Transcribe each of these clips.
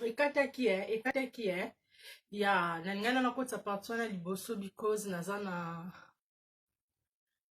ekataki ya nalingana na kota parti wana liboso because naza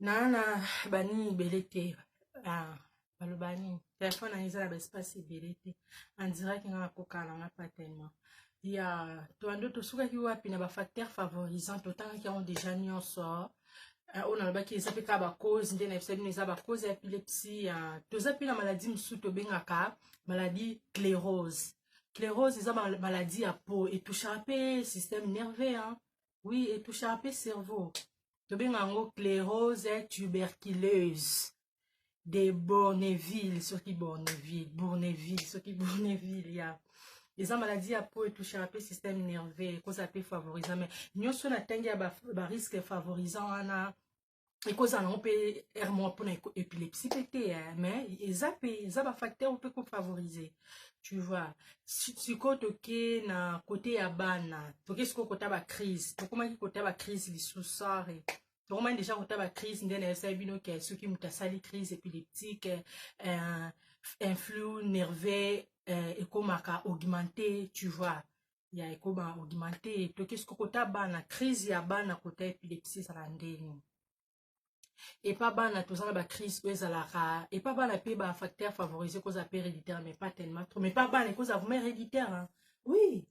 na bani ebele te baloba nini telefone na eza na baespace ebele te andiraki nga nakoka nanga pa tellement ya toando tosukaki wapi na bafacteur favorisant totangaki yango deja nyonso oyo nalobaki eza mpe kaka bacause nde na yebisa bino eza bacause ya epilepsie toza mpe na maladi mosusu tobengaka maladi clérose. Clérose eza maladie ya peau etouchaka mpe système nerveux oui etouchaka mpe cerveau tobenga yango clérose tuberculeuse de Bourneville soki Bourneville ya eza maladie ya peau etouchaka mpe système nerveux ekoza mpe favorisant mais nyonso na ntangi ya barisque favorisant wana ekozala nango mpe aire moko mpona épilepsie mpe te mais eza bafacteur mpe kofavorize tu vois sikoyo toke na kote ya bana toke sikoyo kota bacrise tokomaki kota bacrise lisusu are tokomaki deja kota bacrise nde nayebisaki bino ke soki moto asali crise épileptique influx nerveux ekomaka augmenté tu vois ya ekoma augmenté toke sikoyo kota bana crise ya bana kota épilepsie ezala ndeni epa bana tozala bacrise oyo ezalaka epa bana mpe bafacteur favorisé koza mpe héréditaire mais pas tellement trop mais pas bana ekoza vraiment héréditaire oui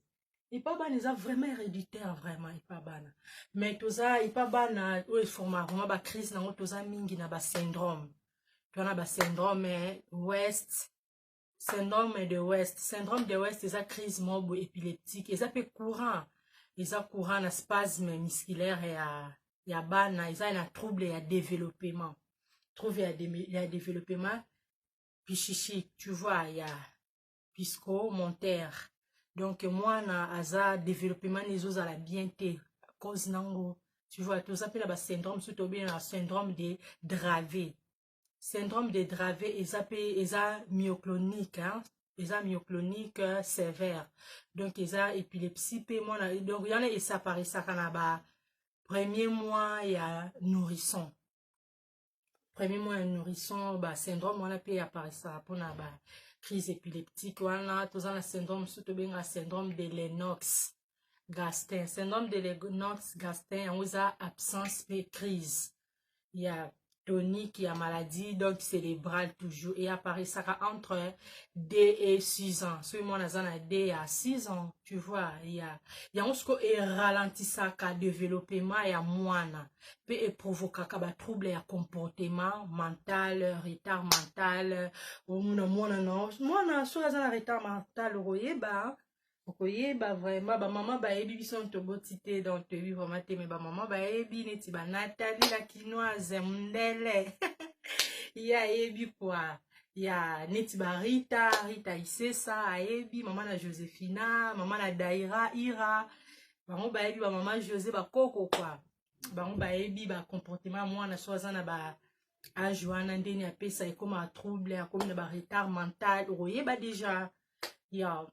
epa bana eza vraiment héréditaire vraiment epa bana mais toza epa bana oyo eforma vraiment bacrise nango toza mingi na basyndrome tona basyndrome west syndrome de west eza crise mobo épileptique eza mpe courant na spasme musculaire ya bana eza na trouble ya développement psychique tu vois ya psychomoteur donc mwana aza développement ezozala bien te cause nango tu vois toza mpe na basyndrome so tobena na syndrome de Dravet eza myoclonique sévère donc eza épilepsie mpe mwana donc yana esaparisaka na premier mois ya nourrisson syndrome wana mpe aparisaka mpona crise épileptique wana toza na syndrome so tobenga syndrome de Lennox Gastaut yango eza absence mpe crise ya tonique ya maladie donc cérébrale toujours et aparisaka entre 2 et 6 ans soki mwana aza na 2 à 6 ans tu vois yango siko eralentisaka développement ya mwana mpe eprovokaka batrouble ya comportement mental retard mental omuna mwana soki aza na retard mental okoyeba vraiment bamama bayebi biso toboti te donc toyebi vraiment te mais bamama bayebi neti banatali la quinoise mundele ye ayebi kwa ya neti barita isesa ayebi mama na josephina mama na daira ira bango bayebi bamama josé bakoko kwa bango bayebi bacomportement mwana so aza na baage wana ndeni apesa ekoma trouble akomi na baretard mental okoyeba deja ya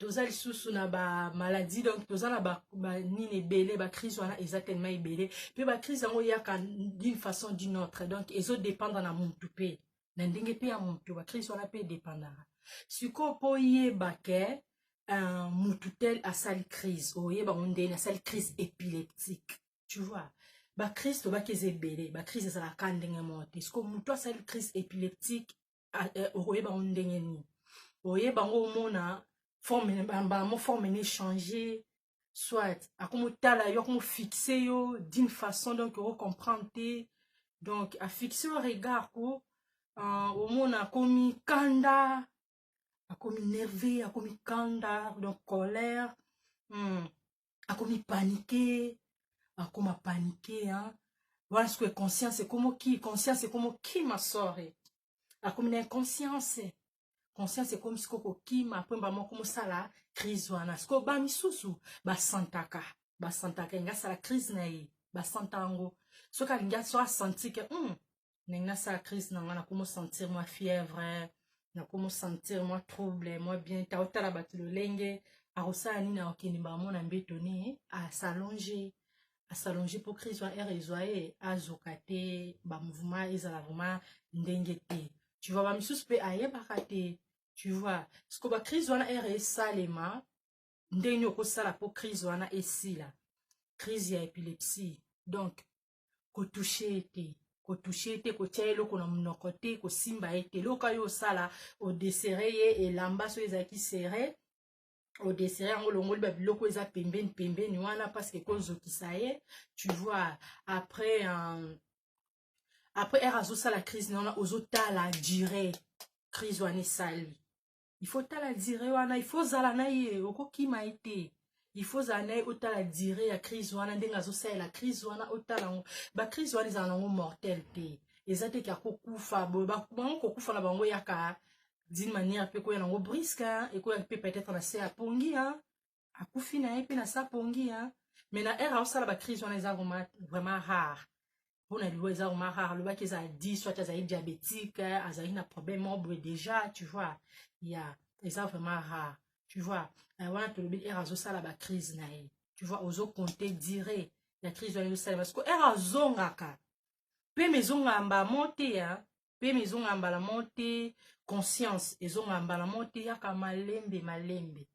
toza lisusu na bamaladi donc toza na banini ebele bacrise wana eza tellement ebele mpe bacrise yango eyaka d'une façon d'une autre donc ezodépendre na mutu mpe na ndenge mpe ya mutu bacrise wana mpe edépendaka sikoyo mpo oyeba ke mutu tel asali crise oyeba ngo ndeni asali crise épileptique tu vois bacrise tobaki eza ebele bacrise ezalaka ndenge moko te sikoyo mutu asali crise épileptique okoyeba ngo ndenge nini oyeba ngo omona forme ne changer soit akomotala yo akomofixe yo d'une façon donc ocomprendre te donc afixe yo regard ko omona akomi kanda akomi nerveux akomi kanda donc colère akomi paniqué akoma paniqué voilà ce que conscience ekomo ki masore akomi na inconscience conscience ekomi sikoyo kokima apres bamoko mosala crise wana sikoyo bamisusu basantaka enga asala crise na ye basanta yango soki alingi soki asanti ke ndenge asala crise na nga nakomosentir mwa fièvre nakomosentir mwa trouble mwa bien ta otala bato lolenge akosala nini akokende bamona mbeto ne asalonge mpo crise wana ere ezwa ye azoka te bamouvement ezala vraiment ndenge te tu vois bamisusu mpe ayebaka te tu vois. Parce que ba crise wana ere salema, ndenge okosala po crise wana esila. Crise ya épilepsie. Donc, kotouche ete. Kotouche ete, kotia eloko na monoko te, kosimba ete. Loka yo sala, odesere ye, elamba so ezaki serré. Odesere yango longoli ba biloko eza pembeni wana parce que kozokisa ye. Tu vois, après azosa la crise nona ozota la durée crise wana esali. Il faut tala durée wana, il faut zala na ye okokima ete. Il faut zala na ye otala durée ya crise wana ndenge azosa la crise wana otala ba crise wana ezala nango mortel te. Eza te ka kokufa bango kokufa na bango yaka d'une manière pe koya nango brisque et koya pe peut-être na se apongi akufi na ye pe na sa pongi mais na era osala ba crise wana eza vraiment rare. On a lu eza vraiment rare le baki eza 10 soit azali diabétique azali na problème membre déjà tu vois il y a eza vraiment rare tu vois wana to le era osala ba crise na ye tu vois ozo compter dire ya crise wana osala parce que era zongaka pe mezonga mba monte pe mezonga mbala monte conscience ezonga mbala monte yaka malembe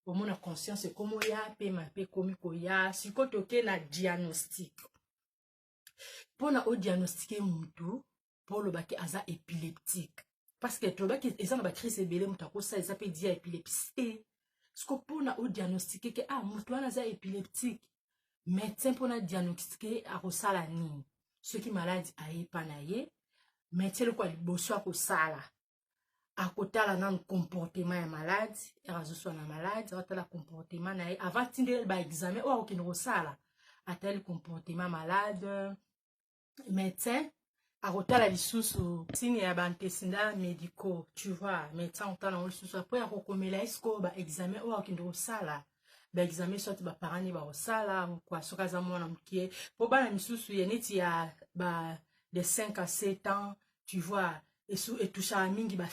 omona conscience komo ya pe ma pe komi ko ya siko toke na diagnostic pona o diagnostiquer mutu pour le baki aza épileptique parce que to baki eza na ba crise ebele mutu akosa eza pe dia épilepsie siko pona o diagnostiquer ke mutu wana aza épileptique médecin pona diagnostiquer akosala nini soki maladi ayepa na ye médecin lokwa liboso akosala akotala nanu comportement ya malade erazoso na malade akotala comportement na ye avant tindeli ba examen oyo akokende kosala atali comportement malade médecin akotala lisusu tini ya baantécédents médicaux tu vois médecin akotala ngo lisusu apres akokomela esko ba examen oyo akokende kosala ba examen soit ba parents ba kosala kwa soki aza mwana mokie po bana misusu ye neti ya ba de 5 à 7 ans tu vois et toucha mingi ba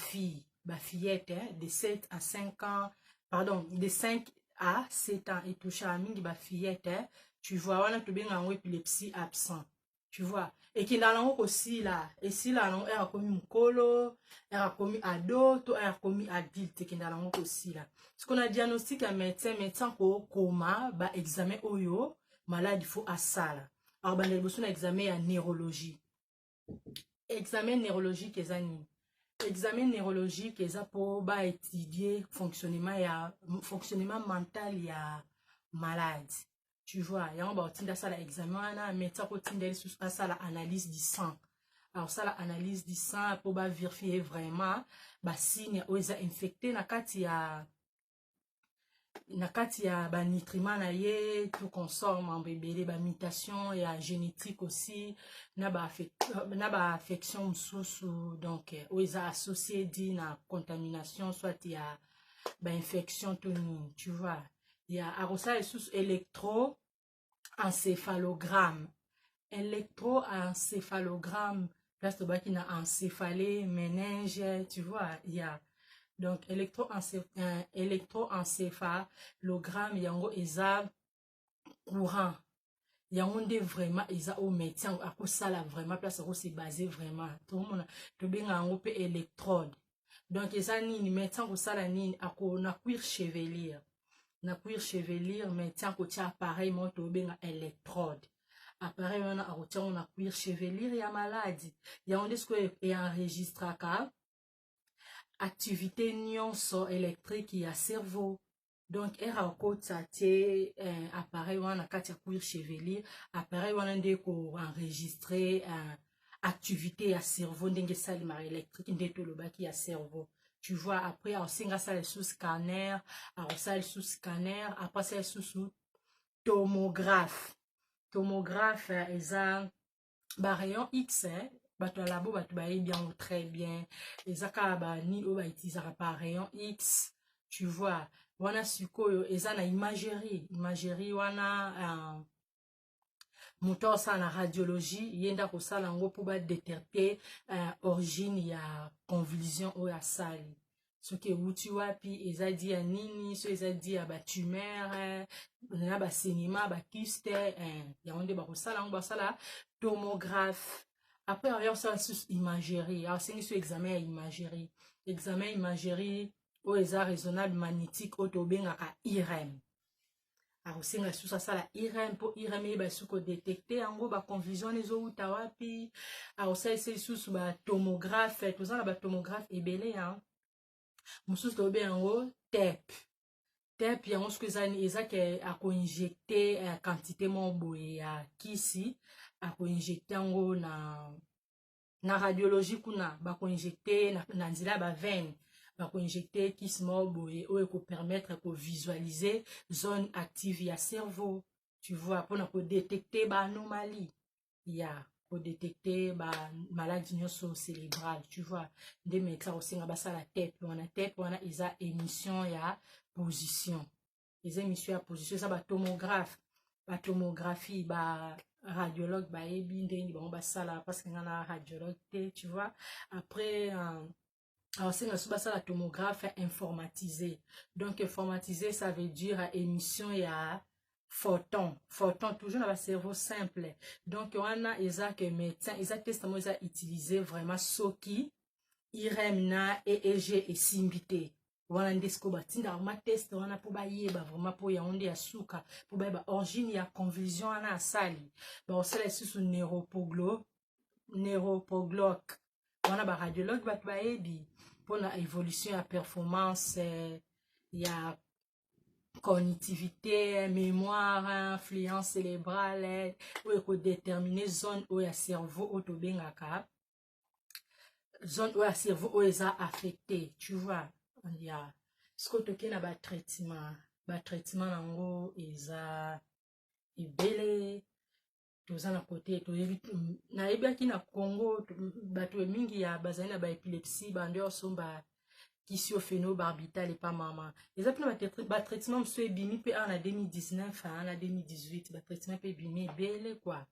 fillette de 7 à 5 ans pardon de 5 à 7 ans et toucha mingi ba fillette tu vois wana to benga ngo épilepsie absent tu vois et qui n'a lango aussi là et si là non era komi mukolo era komi ado to era komi adulte qui n'a lango aussi là ce qu'on a diagnostic à médecin ko koma ba examen oyo malade il faut asala alors ba liboso na examen ya neurologie examen neurologique ezani examen neurologique eza pour ba étudier fonctionnement mental ya malade tu vois yango ba otinda sala examen wana médecin ko tindeli sous sala analyse du sang alors sala analyse du sang pour ba vérifier vraiment ba signe o eza infecté na kati ya ba nutriments na ye tout consomme en bébé ba mutation ya génétique aussi na ba affection mususu donc o eza associé dit na contamination soit ya ba infection toni tu vois ya arosala sous électroencéphalogramme place de baki na encéphalé méninge tu vois il y a donc électroencéphalogramme yango eza courant yango nde vraiment eza au médecin akosala vraiment place ako se basé vraiment tomona tobenga yango pe électrode donc eza nini médecin kosala nini na cuir chevelure médecin kotia appareil mo tobenga électrode appareil wana akotia ngo na cuir chevelure ya maladi yango nde sikoyo enregistraka activité nyonso électrique ya cerveau donc era okota tie appareil wana kati ya cuir chevelure appareil wana nde ko enregistrer activité ya cerveau ndenge salimaka électrique nde tolobaki ya cerveau tu vois après osinga sala sous scanner arosala sous scanner après sala sous tomographe eza ba rayon X bato ya labo bato bayebi yango très bien eza kaka bani oyo bautilisaka par rayon X tu vois wana sikoyo eza na imagerie wana moto osala na radiologie ye nde akosala yango mpo badétecte origine ya convulsion oyo asali soki euti wapi eza di ya nini so eza di ya batumeur na basaignement bakyste yango nde bakosala yango basala tomographe après ayo osala susu imagerie aosengi so examen ya imagerie oyo eza raisonnable magnétique oyo tobengaka IRM. akosenga susu asala IRM mpo IRM eyeba su kodetecte yango baconfusion wana ezowuta wapi. akosalisa lisusu batomographe, toza na batomographe ebele ya mosusu toyobe yango TEP. TEP yango soki eza ke akoinjecte quantité moko boye ya kisi, akoinjecte yango na radiologie kuna bakoinjecte na nzela ya bavene, bakoinjecte kisi moko boye oyo ekopermettre kovisualize zone active ya cerveau, tu vois, mpona kodetecte baanomalie ya kodetecte bamaladi nyonso cérébrale, tu vois. nde médecin kosenga basala TEP wana. TEP wana eza émission ya position, eza émission ya position, eza batomographe, batomographie radiologue bayebi ndenge bango basala parce que nga na radiologue te, tu vois. Après alors c'est la tomographe informatisé. Donc informatisé ça veut dire émission ya photon toujours dans le cerveau simple. Donc on a eza que médecin eza testament eza utilisé vraiment soki IRM na EEG et simbité. Wana ndesko batinda ma test wana po bayeba vraiment po ya onde ya suka po bayeba origine ya confusion wana asali. Ba osala susu neuropogloc. Wana ba radiologue bat bayebi pona évolution ya performance ya cognitivité, mémoire, influence cérébrale, ou ko déterminer zone ou ya cerveau autobengaka zone ou ya cerveau ou eza affecté, tu vois. On y a ce que toke na ba traitement nango eza ebele. Toza na côté toyebi na yebiaki na Congo bato mingi ya bazali na ba épilepsie bando osomba kisi phénobarbital et pas mama. Eza pina ba traitement mso ebimi pe en 2019 en 2018 ba traitement pe ebimi ebele quoi.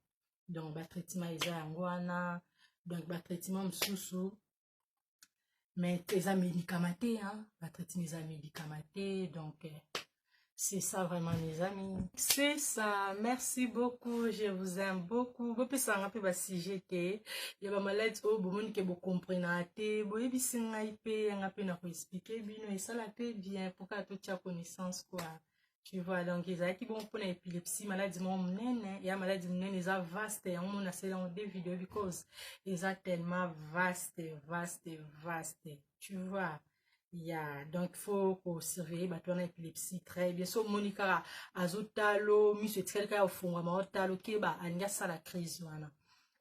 Donc ba traitement eza yango wana, donc ba traitement msusu mais eza médicamenté hein, ba traitement eza médicamenté. Donc c'est ça vraiment mes amis, c'est ça. Merci beaucoup, je vous aime beaucoup. Bo pesa ngapi ba sujet te ya ba maladie o bo moni ke bo comprendre te bo yebisi ngai pe ngapi na ko expliquer bino et ça la pe bien pour que tu aies connaissance quoi, tu vois. Donc ils qui bon pour l'épilepsie maladie mon nene ya maladie nene eza vaste ya on a c'est dans des vidéos because eza tellement vaste, tu vois. Yeah, donc il faut surveiller la épilepsie très bien. So Monica azotalo miso etikali au fond ma otalo keba anya sala crise wana.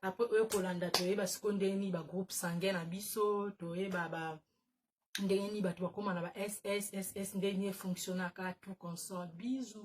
Après eux kolanda to eba skondeni ba groupe sanguin na biso to eba ba ndenge ni bato bakoma na ba SSSS ndenge fonctionnaka tout comme ça. Bisous.